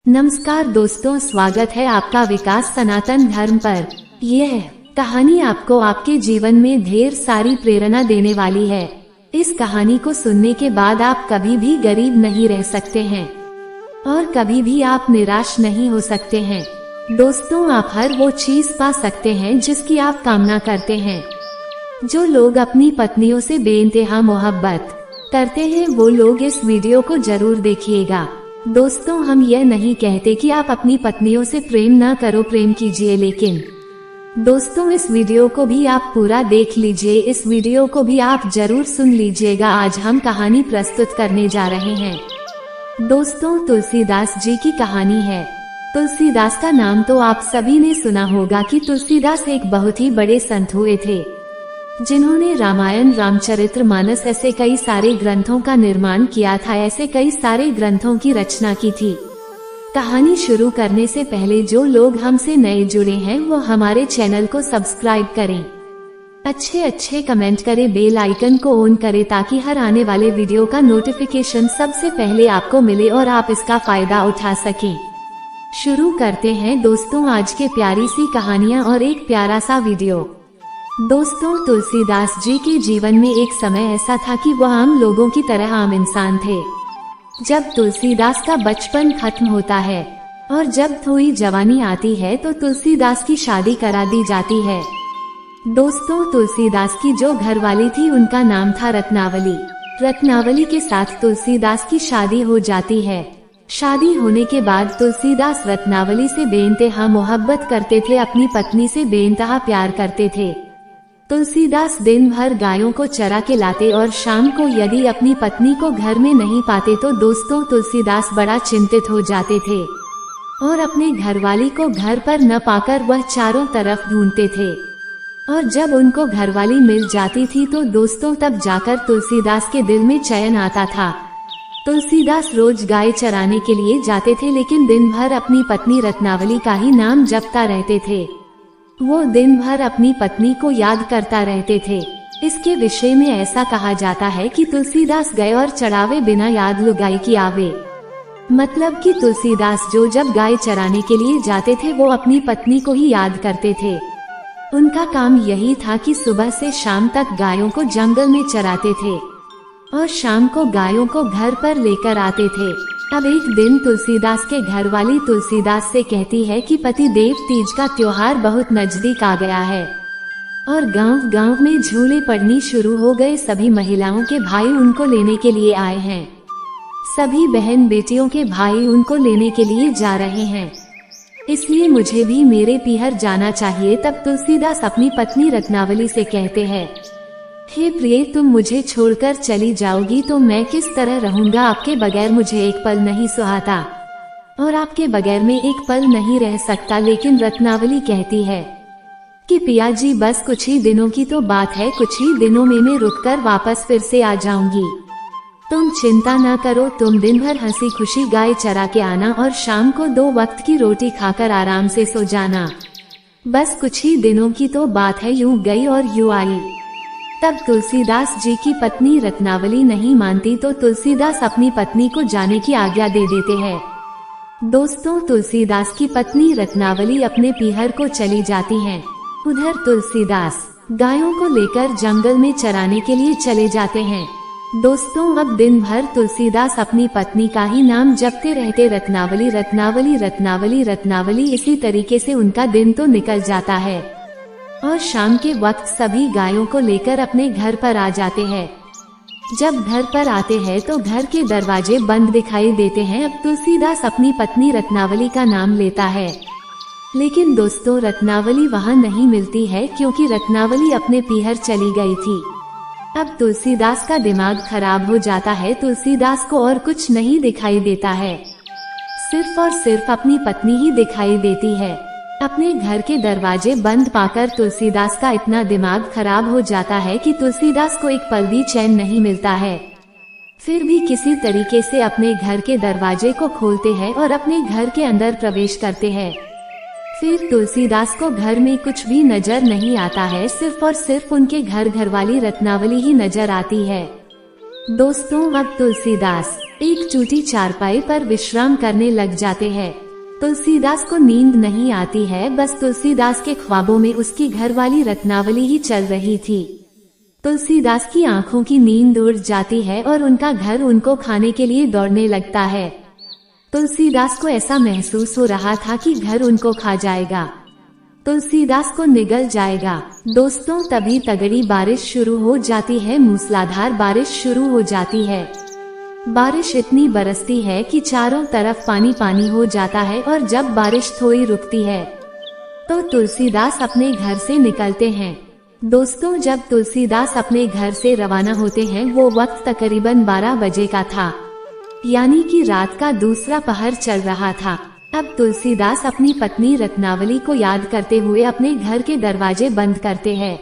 नमस्कार दोस्तों, स्वागत है आपका विकास सनातन धर्म पर। यह कहानी आपको आपके जीवन में ढेर सारी प्रेरणा देने वाली है। इस कहानी को सुनने के बाद आप कभी भी गरीब नहीं रह सकते हैं और कभी भी आप निराश नहीं हो सकते हैं। दोस्तों, आप हर वो चीज पा सकते हैं जिसकी आप कामना करते हैं। जो लोग अपनी पत्नियों से बेइंतहा मोहब्बत करते हैं वो लोग इस वीडियो को जरूर देखिएगा। दोस्तों, हम यह नहीं कहते कि आप अपनी पत्नियों से प्रेम ना करो, प्रेम कीजिए, लेकिन दोस्तों इस वीडियो को भी आप पूरा देख लीजिए, इस वीडियो को भी आप जरूर सुन लीजिएगा। आज हम कहानी प्रस्तुत करने जा रहे हैं। दोस्तों, तुलसीदास जी की कहानी है। तुलसीदास का नाम तो आप सभी ने सुना होगा कि तुलसीदास एक बहुत ही बड़े संत हुए थे, जिन्होंने रामायण, रामचरितमानस ऐसे कई सारे ग्रंथों का निर्माण किया था, ऐसे कई सारे ग्रंथों की रचना की थी। कहानी शुरू करने से पहले जो लोग हमसे नए जुड़े हैं वो हमारे चैनल को सब्सक्राइब करें, अच्छे कमेंट करें, बेल आइकन को ऑन करें ताकि हर आने वाले वीडियो का नोटिफिकेशन सबसे पहले आपको मिले और आप इसका फायदा उठा सकें। शुरू करते हैं दोस्तों आज के प्यारी सी कहानियाँ और एक प्यारा सा वीडियो। दोस्तों, तुलसीदास जी के जीवन में एक समय ऐसा था कि वह आम लोगों की तरह आम इंसान थे। जब तुलसीदास का बचपन खत्म होता है और जब थोड़ी जवानी आती है तो तुलसीदास की शादी करा दी जाती है। दोस्तों, तुलसीदास की जो घरवाली थी उनका नाम था रत्नावली। रत्नावली के साथ तुलसीदास की शादी हो जाती है। शादी होने के बाद तुलसीदास रत्नावली से बेइंतहा मोहब्बत करते थे, अपनी पत्नी से बेइंतहा प्यार करते थे। तुलसीदास दिन भर गायों को चरा के लाते और शाम को यदि अपनी पत्नी को घर में नहीं पाते तो दोस्तों तुलसीदास बड़ा चिंतित हो जाते थे और अपने घरवाली को घर पर न पाकर वह चारों तरफ ढूंढते थे। और जब उनको घरवाली मिल जाती थी तो दोस्तों तब जाकर तुलसीदास के दिल में चैन आता था। तुलसीदास रोज गाय चराने के लिए जाते थे, लेकिन दिन भर अपनी पत्नी रत्नावली का ही नाम जपता रहते थे। वो दिन भर अपनी पत्नी को याद करता रहते थे। इसके विषय में ऐसा कहा जाता है कि तुलसीदास गए और चढ़ावे बिना याद लुगाई की आवे। मतलब कि तुलसीदास जो जब गाय चराने के लिए जाते थे वो अपनी पत्नी को ही याद करते थे। उनका काम यही था कि सुबह से शाम तक गायों को जंगल में चराते थे और शाम को गायों को घर पर लेकर आते थे। अब एक दिन तुलसीदास के घरवाली तुलसीदास से कहती है कि पति देव तीज का त्योहार बहुत नजदीक आ गया है और गांव में झूले पड़नी शुरू हो गए। सभी महिलाओं के भाई उनको लेने के लिए आए हैं, सभी बहन बेटियों के भाई उनको लेने के लिए जा रहे हैं, इसलिए मुझे भी मेरे पीहर जाना चाहिए। तब तुलसीदास अपनी पत्नी रत्नावली से कहते हैं, हे प्रिय, तुम मुझे छोड़कर चली जाओगी तो मैं किस तरह रहूंगा? आपके बगैर मुझे एक पल नहीं सुहाता और आपके बगैर मैं एक पल नहीं रह सकता। लेकिन रत्नावली कहती है कि पिया जी, बस कुछ ही दिनों की तो बात है, कुछ ही दिनों में मैं रुककर वापस फिर से आ जाऊंगी। तुम चिंता न करो, तुम दिन भर हंसी खुशी गाय चरा के आना और शाम को 2 वक्त की रोटी खाकर आराम से सो जाना। बस कुछ ही दिनों की तो बात है। यूं गई और यूं आई। तब तुलसीदास जी की पत्नी रत्नावली नहीं मानती तो तुलसीदास अपनी पत्नी को जाने की आज्ञा दे देते हैं। दोस्तों, तुलसीदास की पत्नी रत्नावली अपने पीहर को चली जाती हैं। उधर तुलसीदास गायों को लेकर जंगल में चराने के लिए चले जाते हैं। दोस्तों, अब दिन भर तुलसीदास अपनी पत्नी का ही नाम जपते रहते, रत्नावली रत्नावली रत्नावली रत्नावली। इसी तरीके से उनका दिन तो निकल जाता है और शाम के वक्त सभी गायों को लेकर अपने घर पर आ जाते हैं। जब घर पर आते हैं तो घर के दरवाजे बंद दिखाई देते हैं। अब तुलसीदास अपनी पत्नी रत्नावली का नाम लेता है, लेकिन दोस्तों रत्नावली वहां नहीं मिलती है क्योंकि रत्नावली अपने पीहर चली गई थी। अब तुलसीदास का दिमाग खराब हो जाता है। तुलसीदास को और कुछ नहीं दिखाई देता है, सिर्फ और सिर्फ अपनी पत्नी ही दिखाई देती है। अपने घर के दरवाजे बंद पाकर तुलसीदास का इतना दिमाग खराब हो जाता है कि तुलसीदास को एक पल भी चैन नहीं मिलता है। फिर भी किसी तरीके से अपने घर के दरवाजे को खोलते हैं और अपने घर के अंदर प्रवेश करते हैं। फिर तुलसीदास को घर में कुछ भी नजर नहीं आता है, सिर्फ और सिर्फ उनके घरवाली रत्नावली ही नजर आती है। दोस्तों, अब तुलसीदास एक टूटी चारपाई पर विश्राम करने लग जाते हैं। तुलसीदास को नींद नहीं आती है, बस तुलसीदास के ख्वाबों में उसकी घरवाली रत्नावली ही चल रही थी। तुलसीदास की आंखों की नींद उड़ जाती है और उनका घर उनको खाने के लिए दौड़ने लगता है। तुलसीदास को ऐसा महसूस हो रहा था कि घर उनको खा जाएगा, तुलसीदास को निगल जाएगा। दोस्तों, तभी तगड़ी बारिश शुरू हो जाती है, मूसलाधार बारिश शुरू हो जाती है। बारिश इतनी बरसती है कि चारों तरफ पानी पानी हो जाता है और जब बारिश थोड़ी रुकती है तो तुलसीदास अपने घर से निकलते हैं। दोस्तों, जब तुलसीदास अपने घर से रवाना होते हैं वो वक्त तकरीबन 12 बजे का था, यानी कि रात का दूसरा पहर चल रहा था। अब तुलसीदास अपनी पत्नी रत्नावली को याद करते हुए अपने घर के दरवाजे बंद करते हैं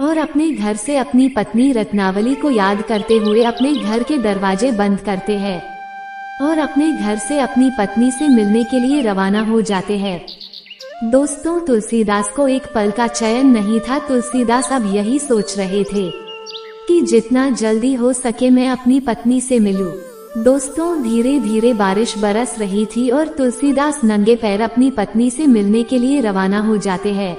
और अपने घर से अपनी पत्नी रत्नावली को याद करते हुए अपने घर के दरवाजे बंद करते हैं और अपने घर से अपनी पत्नी से मिलने के लिए रवाना हो जाते हैं। दोस्तों, तुलसीदास को एक पल का चैन नहीं था। तुलसीदास अब यही सोच रहे थे कि जितना जल्दी हो सके मैं अपनी पत्नी से मिलूं। दोस्तों, धीरे धीरे बारिश बरस रही थी और तुलसीदास नंगे पैर अपनी पत्नी से मिलने के लिए रवाना हो जाते हैं।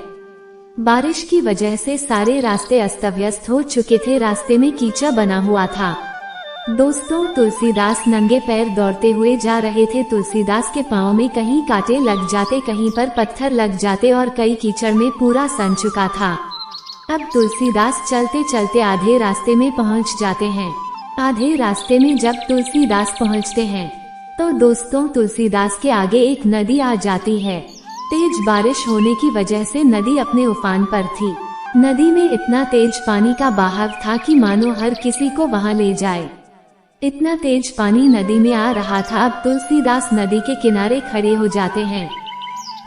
बारिश की वजह से सारे रास्ते अस्त व्यस्त हो चुके थे, रास्ते में कीचड़ बना हुआ था। दोस्तों, तुलसीदास नंगे पैर दौड़ते हुए जा रहे थे। तुलसीदास के पाँव में कहीं कांटे लग जाते, कहीं पर पत्थर लग जाते और कई कीचड़ में पूरा सन चुका था। अब तुलसीदास चलते चलते आधे रास्ते में पहुंच जाते हैं। आधे रास्ते में जब तुलसीदास पहुंचते हैं तो दोस्तों, तुलसीदास के आगे एक नदी आ जाती है। तेज बारिश होने की वजह से नदी अपने उफान पर थी। नदी में इतना तेज पानी का बहाव था कि मानो हर किसी को वहां ले जाए। इतना तेज पानी नदी में आ रहा था। अब तुलसीदास नदी के किनारे खड़े हो जाते हैं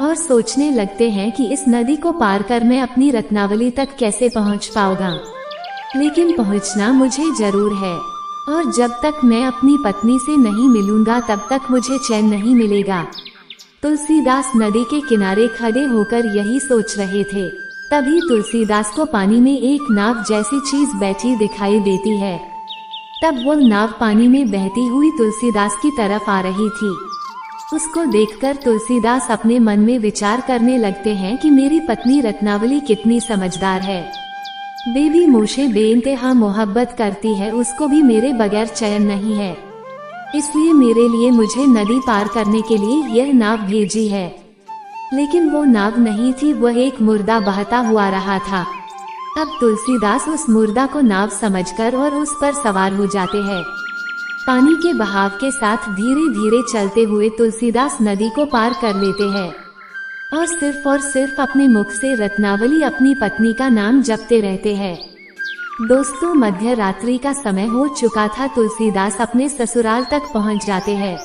और सोचने लगते हैं कि इस नदी को पार कर मैं अपनी रत्नावली तक कैसे पहुंच पाऊंगा, लेकिन पहुंचना मुझे जरूर है और जब तक मैं अपनी पत्नी से नहीं मिलूंगा तब तक मुझे चैन नहीं मिलेगा। तुलसीदास नदी के किनारे खड़े होकर यही सोच रहे थे। तभी तुलसीदास को पानी में एक नाव जैसी चीज बैठी दिखाई देती है। तब वो नाव पानी में बहती हुई तुलसीदास की तरफ आ रही थी। उसको देखकर तुलसीदास अपने मन में विचार करने लगते हैं कि मेरी पत्नी रत्नावली कितनी समझदार है। बेबी मुझसे बेइंतहा मोहब्बत करती है, उसको भी मेरे बगैर चैन नहीं है, इसलिए मेरे लिए मुझे नदी पार करने के लिए यह नाव भेजी है। लेकिन वो नाव नहीं थी, वह एक मुर्दा बहता हुआ रहा था। अब तुलसीदास उस मुर्दा को नाव समझकर और उस पर सवार हो जाते हैं। पानी के बहाव के साथ धीरे धीरे चलते हुए तुलसीदास नदी को पार कर लेते हैं और सिर्फ अपने मुख से रत्नावली अपनी पत्नी का नाम जपते रहते हैं। दोस्तों, मध्य रात्रि का समय हो चुका था। तुलसीदास अपने ससुराल तक पहुंच जाते हैं।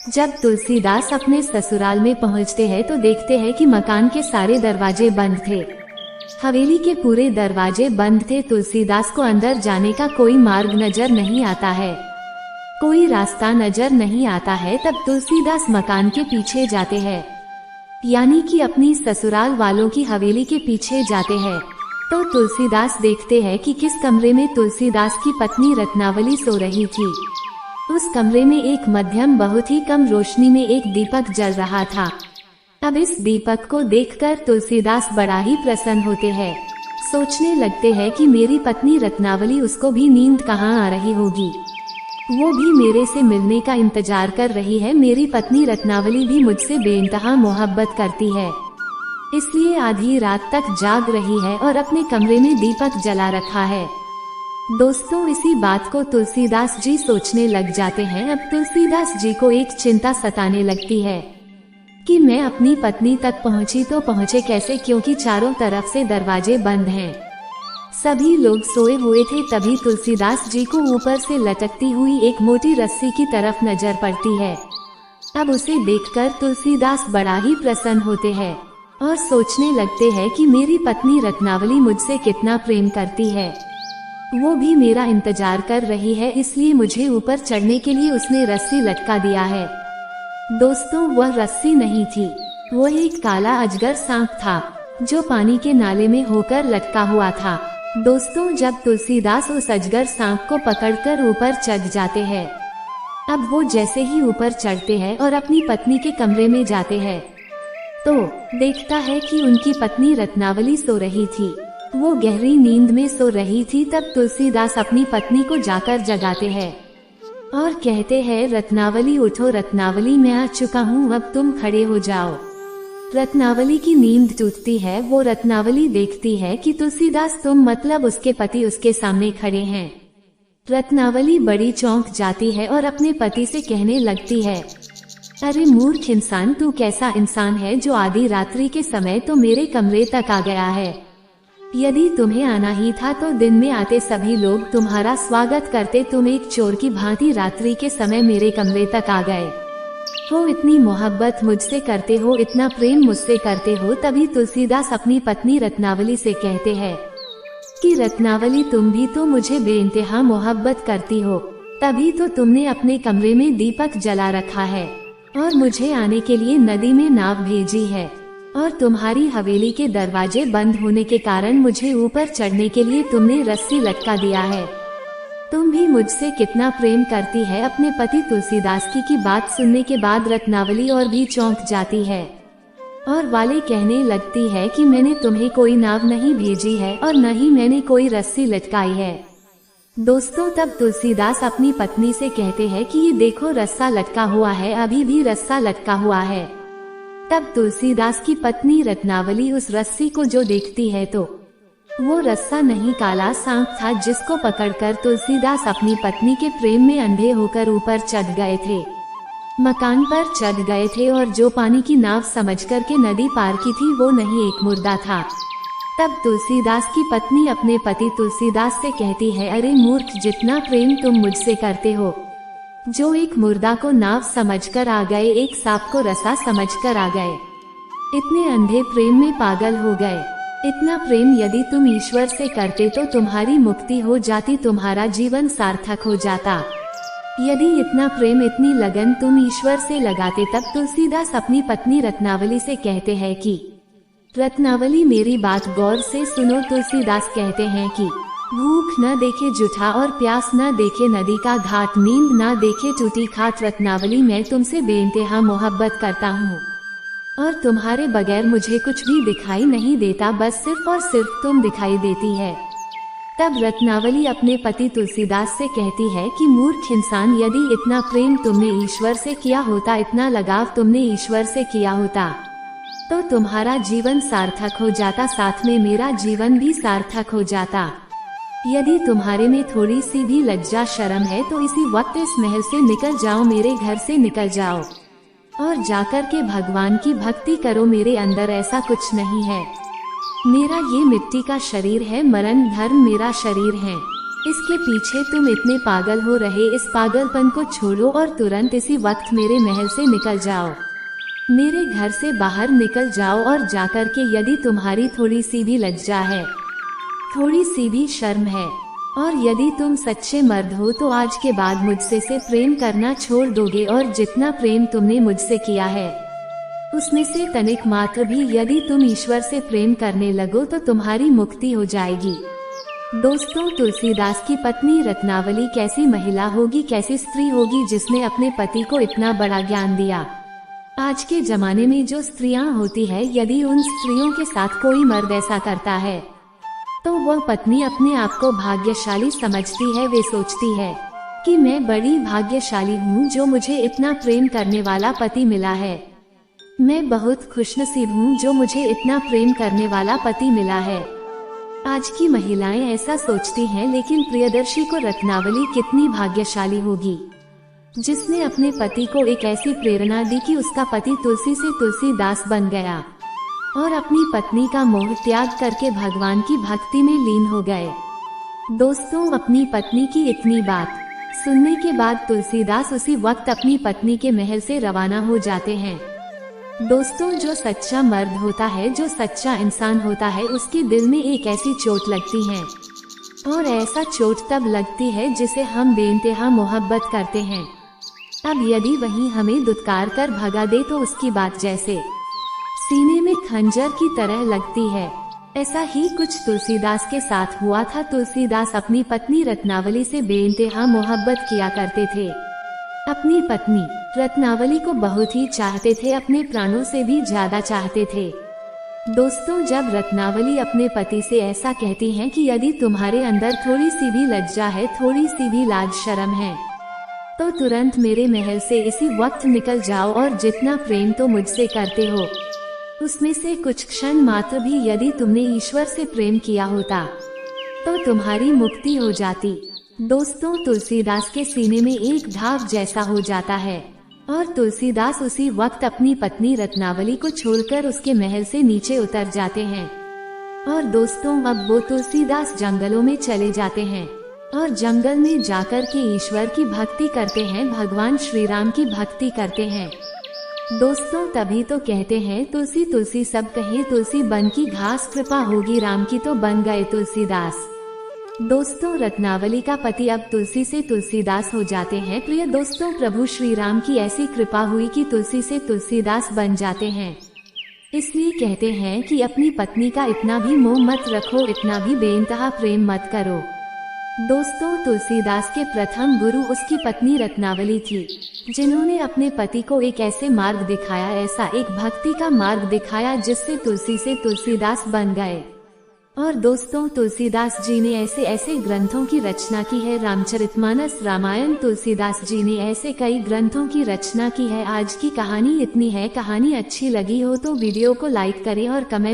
जब तुलसीदास अपने ससुराल में पहुंचते हैं तो देखते हैं कि मकान के सारे दरवाजे बंद थे, हवेली के पूरे दरवाजे बंद थे। तुलसीदास को अंदर जाने का कोई मार्ग नजर नहीं आता है, कोई रास्ता नजर नहीं आता है। तब तुलसीदास मकान के पीछे जाते हैं, यानी कि अपनी ससुराल वालों की हवेली के पीछे जाते हैं। तो तुलसीदास देखते हैं कि किस कमरे में तुलसीदास की पत्नी रत्नावली सो रही थी। उस कमरे में एक मध्यम बहुत ही कम रोशनी में एक दीपक जल रहा था। अब इस दीपक को देखकर तुलसीदास बड़ा ही प्रसन्न होते हैं। सोचने लगते हैं कि मेरी पत्नी रत्नावली, उसको भी नींद कहाँ आ रही होगी, वो भी मेरे से मिलने का इंतजार कर रही है। मेरी पत्नी रत्नावली भी मुझसे बेइंतहा मोहब्बत करती है, इसलिए आधी रात तक जाग रही है और अपने कमरे में दीपक जला रखा है। दोस्तों, इसी बात को तुलसीदास जी सोचने लग जाते हैं। अब तुलसीदास जी को एक चिंता सताने लगती है कि मैं अपनी पत्नी तक पहुंची तो पहुंचे कैसे, क्योंकि चारों तरफ से दरवाजे बंद हैं, सभी लोग सोए हुए थे। तभी तुलसीदास जी को ऊपर से लटकती हुई एक मोटी रस्सी की तरफ नजर पड़ती है। अब उसे देखकर तुलसीदास बड़ा ही प्रसन्न होते हैं और सोचने लगते हैं कि मेरी पत्नी रत्नावली मुझसे कितना प्रेम करती है, वो भी मेरा इंतजार कर रही है, इसलिए मुझे ऊपर चढ़ने के लिए उसने रस्सी लटका दिया है। दोस्तों, वह रस्सी नहीं थी, वह एक काला अजगर सांप था जो पानी के नाले में होकर लटका हुआ था। दोस्तों, जब तुलसीदास उस अजगर सांप को पकड़कर ऊपर चढ़ जाते हैं अब वो जैसे ही ऊपर चढ़ते हैं और अपनी पत्नी के कमरे में जाते हैं तो देखता है कि उनकी पत्नी रत्नावली सो रही थी। वो गहरी नींद में सो रही थी। तब तुलसीदास अपनी पत्नी को जाकर जगाते हैं और कहते हैं, रत्नावली उठो, रत्नावली मैं आ चुका हूँ, अब तुम खड़े हो जाओ। रत्नावली की नींद टूटती है। वो रत्नावली देखती है कि तुलसीदास मतलब उसके पति उसके सामने खड़े हैं। रत्नावली बड़ी चौंक जाती है और अपने पति से कहने लगती है, अरे मूर्ख इंसान, तू कैसा इंसान है जो आधी रात्रि के समय तो मेरे कमरे तक आ गया है। यदि तुम्हें आना ही था तो दिन में आते सभी लोग तुम्हारा स्वागत करते, तुम एक चोर की भांति रात्रि के समय मेरे कमरे तक आ गए हो। इतनी मोहब्बत मुझसे करते हो, इतना प्रेम मुझसे करते हो। तभी तुलसीदास अपनी पत्नी रत्नावली से कहते हैं कि रत्नावली, तुम भी तो मुझे बेइंतहा मोहब्बत करती हो, तभी तो तुमने अपने कमरे में दीपक जला रखा है और मुझे आने के लिए नदी में नाव भेजी है, और तुम्हारी हवेली के दरवाजे बंद होने के कारण मुझे ऊपर चढ़ने के लिए तुमने रस्सी लटका दिया है। तुम भी मुझसे कितना प्रेम करती है। अपने पति तुलसीदास की बात सुनने के बाद रत्नावली और भी चौंक जाती है और वाले कहने लगती है कि मैंने तुम्हें कोई नाव नहीं भेजी है और न ही मैंने कोई रस्सी लटकाई है। दोस्तों, तब तुलसीदास अपनी पत्नी से कहते हैं कि ये देखो, रस्सा लटका हुआ है, अभी भी रस्सा लटका हुआ है। तब तुलसीदास की पत्नी रत्नावली उस रस्सी को जो देखती है तो वो रस्सा नहीं, काला सांप था, जिसको पकड़कर तुलसीदास अपनी पत्नी के प्रेम में अंधे होकर ऊपर चढ़ गए थे, मकान पर चढ़ गए थे, और जो पानी की नाव समझकर के नदी पार की थी वो नहीं, एक मुर्दा था। तब तुलसीदास की पत्नी अपने पति तुलसीदास से कहती है, अरे मूर्ख, जितना प्रेम तुम मुझसे करते हो, जो एक मुर्दा को नाव समझकर आ गए, एक सांप को रस्सा समझकर आ गए, इतने अंधे प्रेम में पागल हो गए। इतना प्रेम यदि तुम ईश्वर से करते तो तुम्हारी मुक्ति हो जाती, तुम्हारा जीवन सार्थक हो जाता। यदि इतना प्रेम, इतनी लगन तुम ईश्वर से लगाते। तब तुलसीदास अपनी पत्नी रत्नावली से कहते हैं कि रत्नावली, मेरी बात गौर से सुनो। तुलसीदास कहते हैं कि भूख न देखे जुठा और प्यास न देखे नदी का घाट, नींद न देखे टूटी खाट। रत्नावली, मैं तुमसे बेइंतहा मोहब्बत करता हूँ और तुम्हारे बगैर मुझे कुछ भी दिखाई नहीं देता, बस सिर्फ और सिर्फ तुम दिखाई देती है। तब रत्नावली अपने पति तुलसीदास से कहती है कि मूर्ख इंसान, यदि इतना प्रेम तुमने ईश्वर से किया होता, इतना लगाव तुमने ईश्वर से किया होता, तो तुम्हारा जीवन सार्थक हो जाता, साथ में मेरा जीवन भी सार्थक हो जाता। यदि तुम्हारे में थोड़ी सी भी लज्जा शर्म है तो इसी वक्त इस महल से निकल जाओ, मेरे घर से निकल जाओ और जाकर के भगवान की भक्ति करो। मेरे अंदर ऐसा कुछ नहीं है, मेरा ये मिट्टी का शरीर है, मरण धर्म मेरा शरीर है। इसके पीछे तुम इतने पागल हो रहे, इस पागलपन को छोड़ो और तुरंत इसी वक्त मेरे महल से निकल जाओ, मेरे घर से बाहर निकल जाओ। और जाकर के यदि तुम्हारी थोड़ी सी भी लज्जा है, थोड़ी सी भी शर्म है, और यदि तुम सच्चे मर्द हो तो आज के बाद मुझसे से प्रेम करना छोड़ दोगे, और जितना प्रेम तुमने मुझसे किया है उसमें से तनिक मात्र भी यदि तुम ईश्वर से प्रेम करने लगो तो तुम्हारी मुक्ति हो जाएगी। दोस्तों, तुलसीदास की पत्नी रत्नावली कैसी महिला होगी, कैसी स्त्री होगी जिसने अपने पति को इतना बड़ा ज्ञान दिया। आज के जमाने में जो स्त्रियां होती है, यदि उन स्त्रियों के साथ कोई मर्द ऐसा करता है तो वह पत्नी अपने आप को भाग्यशाली समझती है। वे सोचती है कि मैं बड़ी भाग्यशाली हूँ जो मुझे इतना प्रेम करने वाला पति मिला है, मैं बहुत खुशनसीब हूँ जो मुझे इतना प्रेम करने वाला पति मिला है। आज की महिलाएं ऐसा सोचती हैं, लेकिन प्रियदर्शी को रत्नावली कितनी भाग्यशाली होगी जिसने अपने पति को एक ऐसी प्रेरणा दी कि उसका पति तुलसी से तुलसीदास बन गया और अपनी पत्नी का मोह त्याग करके भगवान की भक्ति में लीन हो गए। दोस्तों, अपनी पत्नी की इतनी बात सुनने के बाद तुलसीदास उसी वक्त अपनी पत्नी के महल से रवाना हो जाते हैं। दोस्तों, जो सच्चा मर्द होता है, जो सच्चा इंसान होता है, उसके दिल में एक ऐसी चोट लगती है, और ऐसा चोट तब लगती है जिसे हम बेइंतहा मोहब्बत करते हैं। अब यदि वही हमें दुत्कार कर भगा दे तो उसकी बात जैसे सीने में खंजर की तरह लगती है। ऐसा ही कुछ तुलसीदास के साथ हुआ था। तुलसीदास अपनी पत्नी रत्नावली से बेइंतहा मोहब्बत किया करते थे। अपनी पत्नी रत्नावली को बहुत ही चाहते थे, अपने प्राणों से भी ज्यादा चाहते थे। दोस्तों, जब रत्नावली अपने पति से ऐसा कहती हैं कि यदि तुम्हारे अंदर थोड़ी सी भी लज्जा है, थोड़ी सी भी लाज शर्म है, तो तुरंत मेरे महल से इसी वक्त निकल जाओ और जितना प्रेम तो मुझसे करते हो उसमें से कुछ क्षण मात्र भी यदि तुमने ईश्वर से प्रेम किया होता तो तुम्हारी मुक्ति हो जाती। दोस्तों, तुलसीदास के सीने में एक घाव जैसा हो जाता है और तुलसीदास उसी वक्त अपनी पत्नी रत्नावली को छोड़कर उसके महल से नीचे उतर जाते हैं। और दोस्तों, अब वो तुलसीदास जंगलों में चले जाते हैं और जंगल में जाकर के ईश्वर की भक्ति करते हैं, भगवान श्री राम की भक्ति करते हैं। दोस्तों, तभी तो कहते हैं तुलसी तुलसी सब कहे तुलसी बन की घास, कृपा होगी राम की तो बन गए तुलसीदास। दोस्तों, रत्नावली का पति अब तुलसी से तुलसीदास हो जाते हैं। प्रिय दोस्तों, प्रभु श्री राम की ऐसी कृपा हुई कि तुलसी से तुलसीदास बन जाते हैं। इसलिए कहते हैं कि अपनी पत्नी का इतना भी मोह मत रखो, इतना भी बेइंतहा प्रेम मत करो। दोस्तों, तुलसीदास के प्रथम गुरु उसकी पत्नी रत्नावली थी, जिन्होंने अपने पति को एक ऐसे मार्ग दिखाया, ऐसा एक भक्ति का मार्ग दिखाया जिससे तुलसी से तुलसीदास बन गए। और दोस्तों, तुलसीदास जी ने ऐसे ऐसे ग्रंथों की रचना की है, रामचरितमानस, रामायण, तुलसीदास जी ने ऐसे कई ग्रंथों की रचना की है। आज की कहानी इतनी है। कहानी अच्छी लगी हो तो वीडियो को लाइक करें और कमेंट